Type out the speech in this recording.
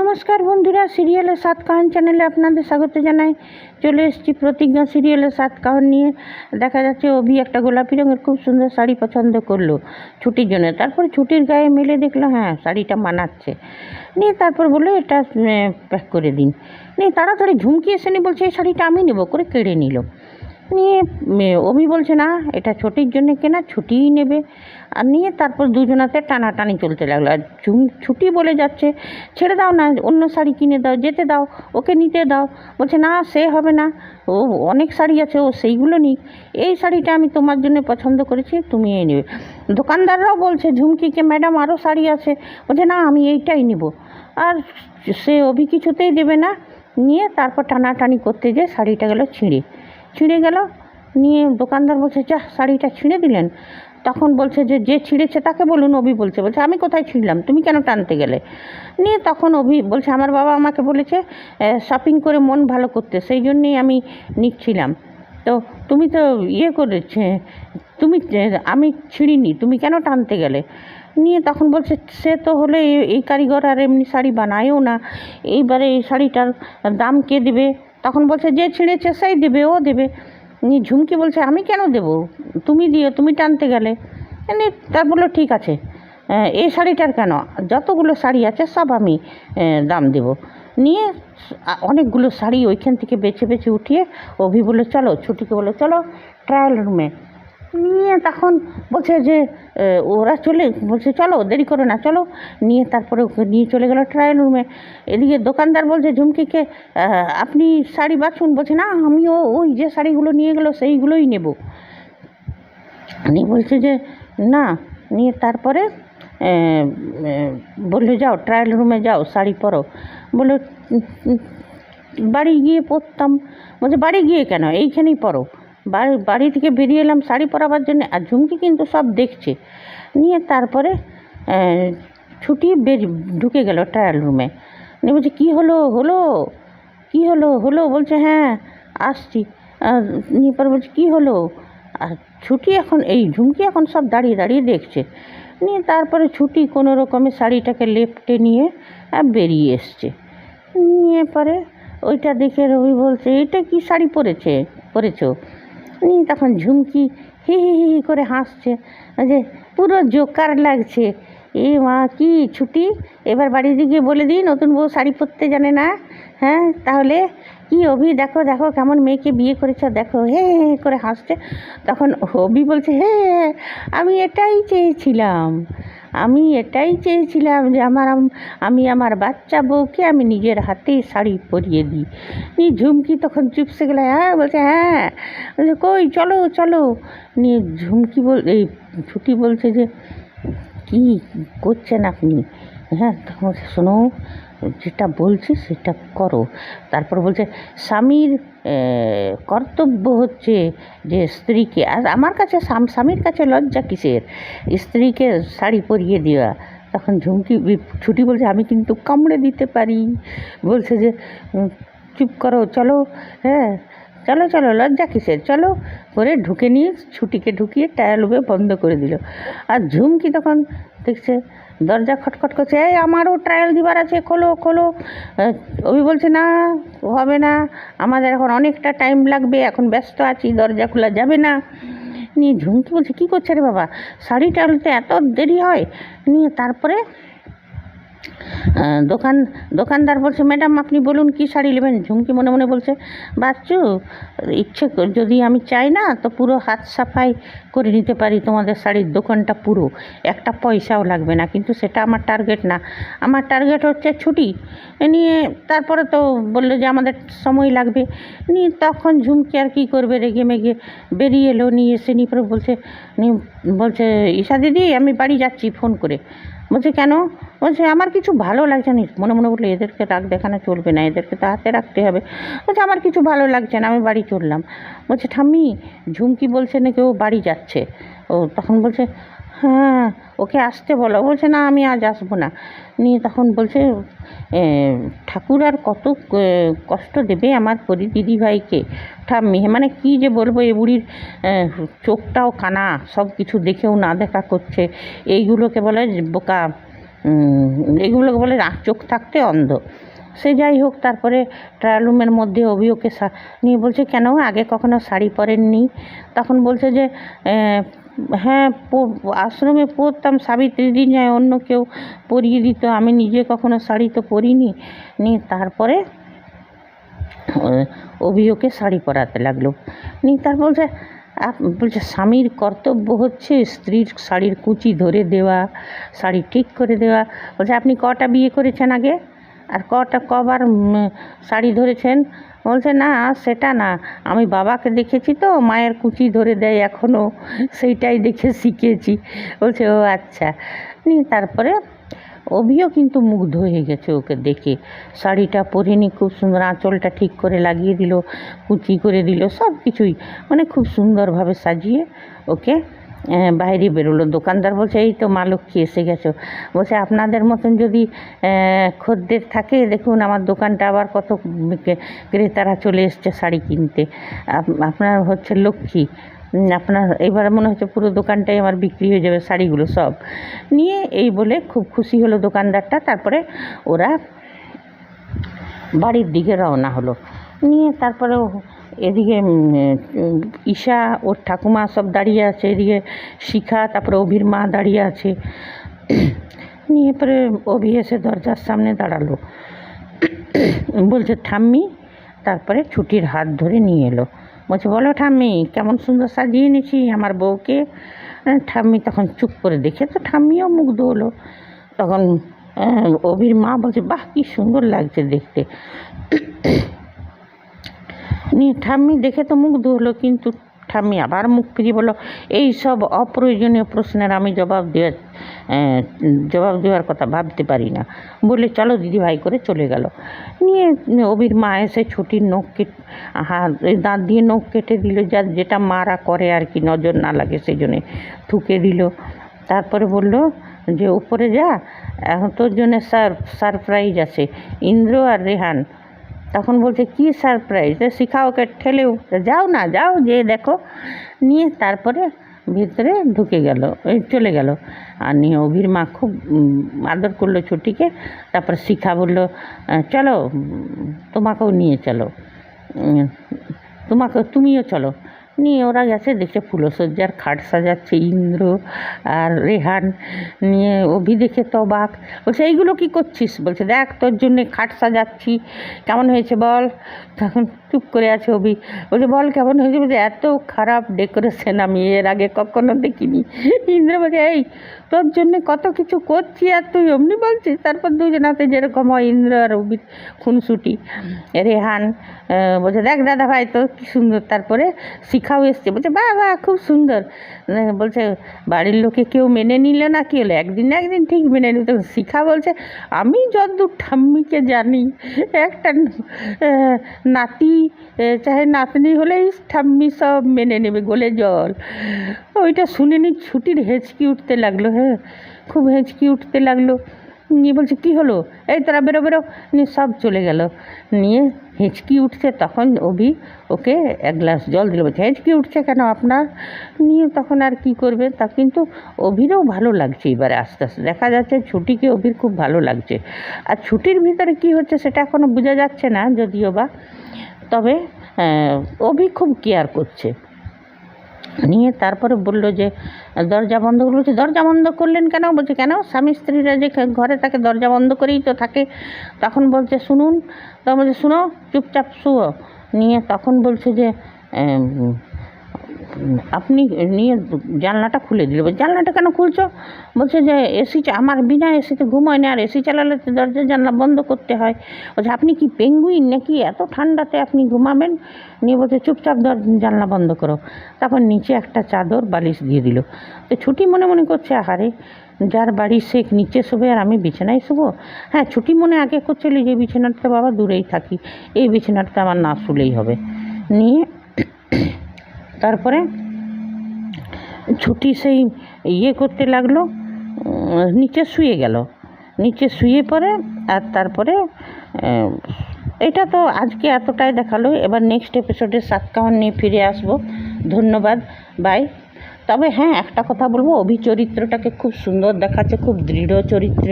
নমস্কার বন্ধুরা, সিরিয়ালের 7 কাহান চ্যানেলে আপনাদের স্বাগত জানাই। চলে এসেছি প্রতিজ্ঞা সিরিয়ালের 7 কাহান নিয়ে। দেখা যাচ্ছে অভি একটা গোলাপি রঙের খুব সুন্দর শাড়ি পছন্দ করলো ছুটির জন্য। তারপর ছুটির গায়ে মেলে দেখলো হ্যাঁ শাড়িটা মানাচ্ছে, নিয়ে তারপর বললো এটা প্যাক করে দিন। নিয়ে তাড়াতাড়ি ঝুমকি এসে নিয়ে বলছে এই শাড়িটা আমি নেবো, করে কেড়ে নিল। নিয়ে অভি বলছে না এটা ছুটির জন্য কেনা, ছুটিই নেবে। আর নিয়ে তারপর দুজনাতে টানাটানি চলতে লাগলো। আর ছুটি বলে যাচ্ছে ছেড়ে দাও না, অন্য শাড়ি কিনে দাও, যেতে দাও, ওকে নিতে দাও। বলছে না সে হবে না, ও অনেক শাড়ি আছে, ও সেইগুলো নিক, এই শাড়িটা আমি তোমার জন্য পছন্দ করেছি, তুমি এই নেবে। দোকানদাররাও বলছে ঝুমকিকে ম্যাডাম আরও শাড়ি আছে, বলছে না আমি এইটাই নেব। আর সে অভি কিছুতেই দেবে না। নিয়ে তারপর টানাটানি করতে যেয়ে শাড়িটা গেল ছিঁড়ে গেল। নিয়ে দোকানদার বলছে যা শাড়িটা ছিঁড়ে দিলেন। তখন বলছে যে ছিঁড়েছে তাকে বলুন। অভি বলছে আমি কোথায় ছিঁড়লাম, তুমি কেন টানতে গেলে? নিয়ে তখন অভি বলছে আমার বাবা আমাকে বলেছে শপিং করে মন ভালো করতে, সেই জন্যেই আমি নিচ্ছিলাম। তো তুমি তো করেছে, আমি ছিঁড়িনি, তুমি কেন টানতে গেলে? নিয়ে তখন বলছে সে তো হলে এই কারিগর আর এমনি শাড়ি বানায়ও না, এইবারে এই শাড়িটার দাম কে দেবে? তখন বলছে যে ছিঁড়েছে সেই দেবে, ও দেবে। নিয়ে ঝুমকি বলছে আমি কেন দেবো, তুমি দিও, তুমি টানতে গেলে। নিয়ে তার বললো ঠিক আছে, এই শাড়িটার কেন, যতগুলো শাড়ি আছে সব আমি দাম দেব। নিয়ে অনেকগুলো শাড়ি ওইখান থেকে বেছে বেছে উঠিয়ে অভি বলে চলো, ছুটিকে বলে চলো ট্রায়াল রুমে। নিয়ে তখন বলছে যে ওরা বলছে চলো দেরি করো না চলো। নিয়ে তারপরে ওকে নিয়ে চলে গেলো ট্রায়াল রুমে। এদিকে দোকানদার বলছে ঝুমকিকে আপনি শাড়ি বাছুন। বলছে না আমিও ওই যে শাড়িগুলো নিয়ে গেলো সেইগুলোই নেব। নিয়ে বলছে যে না। নিয়ে তারপরে বললো যাও ট্রায়াল রুমে যাও, শাড়ি পরো। বললো বাড়ি গিয়ে পরতাম। বলছে বাড়ি গিয়ে কেন, এইখানেই পরো। বাড়ি থেকে বেরিয়ে এলাম শাড়ি পরাবার জন্য। আর ঝুমকি কিন্তু সব দেখছে। নিয়ে তারপরে ছুটি ঢুকে গেল ট্রায়াল রুমে। নিয়ে বলছে কী হলো বলছে হ্যাঁ আসছি। নিয়ে পরে বলছে কী হলো? আর ছুটি এখন ঝুমকি এখন সব দাঁড়িয়ে দাঁড়িয়ে দেখছে। নিয়ে তারপরে ছুটি কোনো রকমে শাড়িটাকে লেপটে নিয়ে বেরিয়ে এসছে। নিয়ে পরে ওইটা দেখে রবি বলছে এটা কি শাড়ি পরেছো? নিয়ে তখন ঝুমকি হি হি হি করে হাসছে যে পুরো জোকার লাগছে। এ মা কি ছুটি, এবার বাড়িতে গিয়ে বলে দিই নতুন বউ শাড়ি পরতে জানে না। হ্যাঁ তাহলে কি অভি দেখো কেমন মেয়েকে বিয়ে করেছ দেখো, হে হে করে হাসছে। তখন অভি বলছে আমি এটাই চেয়েছিলাম যে আমি আমার বাচ্চা বউকে আমি নিজের হাতেই শাড়ি পরিয়ে দিই। নিয়ে ঝুমকি তখন চুপসে গেলে বলছে হ্যাঁ কই চলো। নিয়ে ঝুমকি ছুটি বলছে যে কি করছেন আপনি? হ্যাঁ তখন বলছে শোনো যেটা বলছি সেটা করো। তারপর বলছে স্বামীর কর্তব্য হচ্ছে যে স্ত্রীকে, আর আমার কাছে স্বামীর কাছে লজ্জা কিসের, স্ত্রীকে শাড়ি পরিয়ে দেওয়া। তখন ছুটি বলছে আমি কিন্তু কামড়ে দিতে পারি। বলছে যে চুপ করো চলো, হ্যাঁ চলো লজ্জা কিসের, চলো করে ঢুকে নিয়ে ছুটিকে ঢুকিয়ে ট্রায়াল রুমে বন্ধ করে দিল। আর ঝুমকি তখন দেখছে দরজা খটখট করছে আমারও ট্রায়াল দিবার আছে, খোলো। অভি বলছে না হবে না, আমাদের এখন অনেকটা টাইম লাগবে, এখন ব্যস্ত আছি, দরজা খোলা যাবে না। নিয়ে ঝুমকি বলছে কী করছে রে বাবা, শাড়ি টালতে এত দেরি হয়? নিয়ে তারপরে দোকানদার বলছে ম্যাডাম আপনি বলুন কী শাড়ি নেবেন। ঝুমকি মনে মনে বলছে বাচ্চু যদি আমি চাই না তো পুরো হাত সাফাই করে নিতে পারি তোমাদের শাড়ির দোকানটা পুরো, একটা পয়সাও লাগবে না, কিন্তু সেটা আমার টার্গেট না, আমার টার্গেট হচ্ছে ছুটি। নিয়ে তারপরে তো বললো যে আমাদের সময় লাগবে। নিয়ে তখন ঝুমকি আর কী করবে, রেগে মেগে বেরিয়ে এলো। নিয়ে এসে নিয়ে পরে বলছে ঈশা দিদি আমি বাড়ি যাচ্ছি ফোন করে। বলছে কেন? বলছে আমার কিছু ভালো লাগছে না। মনে মনে বললো এদেরকে রাগ দেখানো চলবে না, এদেরকে তো হাতে রাখতে হবে। বলছে আমার কিছু ভালো লাগছে না, আমি বাড়ি চললাম। বলছে ঠাম্মি ঝুমকি বলছে নাকি ও বাড়ি যাচ্ছে। ও তখন বলছে হ্যাঁ ওকে আসতে বলো। বলছে না আমি আজ আসবো না। নিয়ে তখন বলছে ঠাকুর আর কত কষ্ট দেবে আমার পরি দিদিভাইকে। ঠাম্মি মানে কী যে বলবো, এ বুড়ির চোখটাও কানা, সব কিছু দেখেও না দেখা করছে, এইগুলোকে বলে বোকা। এগুলোকে বলে চোখ থাকতে অন্ধ। সে যাই হোক, তারপরে ট্রায়াল রুমের মধ্যে অভি ওকে নিয়ে বলছে, কেন আগে কখনো শাড়ি পরেননি? তখন বলছে যে হ্যাঁ আশ্রমে পরতাম, সাবিত্রী দিন যায় অন্য কেউ পরিয়ে দিত, আমি নিজে কখনো শাড়ি তো পরিনি। নিয়ে তারপরে অভি ওকে শাড়ি পরাতে লাগলো। নিয়ে তার বলছে স্বামীর কর্তব্য হচ্ছে স্ত্রীর শাড়ির কুচি ধরে দেওয়া, শাড়ি ঠিক করে দেওয়া। বলছে আপনি কটা বিয়ে করেছেন আগে, আর কবার শাড়ি ধরেছেন? বলছে না সেটা না, আমি বাবাকে দেখেছি তো মায়ের কুচি ধরে দেয় এখনও, সেইটাই দেখে শিখেছি। বলছে ও আচ্ছা। নিয়ে তারপরে অভিও কিন্তু মুগ্ধ হয়ে গেছে ওকে দেখে। শাড়িটা পরে নি খুব সুন্দর, আঁচলটা ঠিক করে লাগিয়ে দিল, কুচি করে দিল, সব কিছুই মানে খুব সুন্দরভাবে সাজিয়ে ওকে বাইরে বেরোলো। দোকানদার বলছে এই তো মা লক্ষ্মী এসে গেছো। বলছে আপনাদের মতন যদি খদ্দের থাকে, দেখুন আমার দোকানটা আবার কত ক্রেতারা চলে এসছে শাড়ি কিনতে, আপনার হচ্ছে লক্ষ্মী, আপনার এবার মনে হচ্ছে পুরো দোকানটাই আমার বিক্রি হয়ে যাবে শাড়িগুলো সব নিয়ে। এই বলে খুব খুশি হলো দোকানদারটা। তারপরে ওরা বাড়ির দিকে রওনা হলো। নিয়ে তারপরে এদিকে ঈশা ওর ঠাকুমা সব দাঁড়িয়ে আছে, এদিকে শিখা, তারপরে অভির মা দাঁড়িয়ে আছে। নিয়ে পরে অভি এসে দরজার সামনে দাঁড়ালো, বলছে ঠাম্মি। তারপরে ছুটির হাত ধরে নিয়ে এলো, বলছে বলো ঠাম্মি কেমন সুন্দর সাজিয়ে এনেছি আমার বউকে। ঠাম্মি তখন চুপ করে দেখে তো ঠাম্মিও মুগ্ধ হলো। তখন অভির মা বলছে বাহ কি সুন্দর লাগছে দেখতে। নিয়ে ঠাম্মি দেখে তো মুগ্ধ হলো, কিন্তু ঠাম্মি আবার মুখ ফিরিয়ে বললো এই সব অপ্রয়োজনীয় প্রশ্নের আমি জবাব দেওয়ার কথা ভাবতে পারি না, বলে চলো দিদিভাই করে চলে গেল। নিয়ে অভির মা এসে ছুটির নখ দাঁত দিয়ে নখ কেটে দিল, যেটা মারা করে আর কি, নজর না লাগে সেই জন্যে থুকে দিল। তারপরে বলল যে উপরে যা, এখন তোর জন্য সারপ্রাইজ আছে, ইন্দ্র আর রেহান। তখন বলছে কি সারপ্রাইজ? শিখা ওকে ঠেলেও, যাও না যাও যে দেখো। নিয়ে তারপরে ভিতরে ঢুকে গেল, চলে গেল। আর নিয়ে অভির মা খুব আদর করলো ছুটিকে। তারপর শিখা বলল চলো তোমাকেও নিয়ে চলো, তুমিও চলো। নিয়ে ওরা গেছে, দেখছে ফুলসজ্জার খাট সাজাচ্ছে ইন্দ্র আর রেহান। নিয়ে অভি দেখে তো অবাক, বলছে এইগুলো কি করছিস? বলছে দেখ তোর জন্যে খাট সাজাচ্ছি, কেমন হয়েছে বল। তখন চুপ করে আছে অভি, বলছে বল কেমন হয়েছে? বলছে এত খারাপ ডেকোরেশন আমি এর আগে কখনো দেখিনি। ইন্দ্র বলছে এই তোর জন্যে কত কিছু করছি আর তুই অমনি বলছিস। তারপর দুজনাতে যেরকম হয় ইন্দ্র আর অভির খুনসুটি। রেহান বলছে দেখ দাদা ভাই তো কি সুন্দর। তারপরে শিখাও এসছে, বলছে বাহ বাহ খুব সুন্দর। বলছে বাড়ির লোকে কেউ মেনে নিলে না কি হলো, একদিন না একদিন ঠিক মেনে নিত। শিখা বলছে আমি যতদূর ঠাম্মিকে জানি একটা নাতি চাহে নাতনি হলেই ঠাম্মি সব মেনে নেবে, গলে জল। ওইটা শুনে নি ছুটির হেঁচকি উঠতে লাগলো, হ্যাঁ খুব হেঁচকি উঠতে লাগলো। নিয়ে বলছে কী হলো, এই তোরা বেরো বেরো। নিয়ে সব চলে গেল। নিয়ে হেঁচকি উঠছে, তখন অভি ওকে এক গ্লাস জল দিল। বলছে হেঁচকি উঠছে কেন আপনার? নিয়ে তখন আর কি করবে, তা কিন্তু অভিরও ভালো লাগছে এবারে আস্তে আস্তে দেখা যাচ্ছে ছুটিকে অভির খুব ভালো লাগছে। আর ছুটির ভিতরে কি হচ্ছে সেটা এখনও বোঝা যাচ্ছে না যদিও বা, তবে অভি খুব কেয়ার করছে। নিয়ে তারপরে বলল যে দরজা বন্ধ করলো। বলছে দরজা বন্ধ করলেন কেন? বলছে কেন, স্বামী স্ত্রীরা যে ঘরে থাকে দরজা বন্ধ করেই তো থাকে। তখন বলছে শুনুন, তখন বলছে শুনো চুপচাপ শুও। নিয়ে তখন বলছে যে আপনি নিয়ে জানলাটা খুলে দিল। বলছে জানলাটা কেন খুলছো? বলছে যে এসি, আমার বিনা এসিতে ঘুমোয় না, আর এসি চালালে তো দরজা জানলা বন্ধ করতে হয়। বলছে আপনি কি পেঙ্গুইন নাকি এত ঠান্ডাতে আপনি ঘুমাবেন? নিয়ে বলছে চুপচাপ জানলা বন্ধ করো। তারপর নিচে একটা চাদর বালিশ দিয়ে দিল। তো ছুটি মনে মনে করছে আহারে যার বাড়ি সে নিচে শোবে আর আমি বিছানায় শোবো। হ্যাঁ ছুটি মনে আগে করছিল যে বিছানাটা বাবা দূরেই থাকি, এই বিছানাটা আমার না শুলেই হবে। নিয়ে তারপরে ছুটি সেই করতে লাগলো, নিচে শুয়ে গেল। নিচে শুয়ে পড়ে আর তারপরে এটা তো আজকে এতটাই দেখালো। এবার নেক্সট এপিসোডে সাতকাহন নিয়ে ফিরে আসবো। ধন্যবাদ, বাই। তবে হ্যাঁ একটা কথা বলবো, অভি চরিত্রটাকে খুব সুন্দর দেখাচ্ছে, খুব দৃঢ় চরিত্রের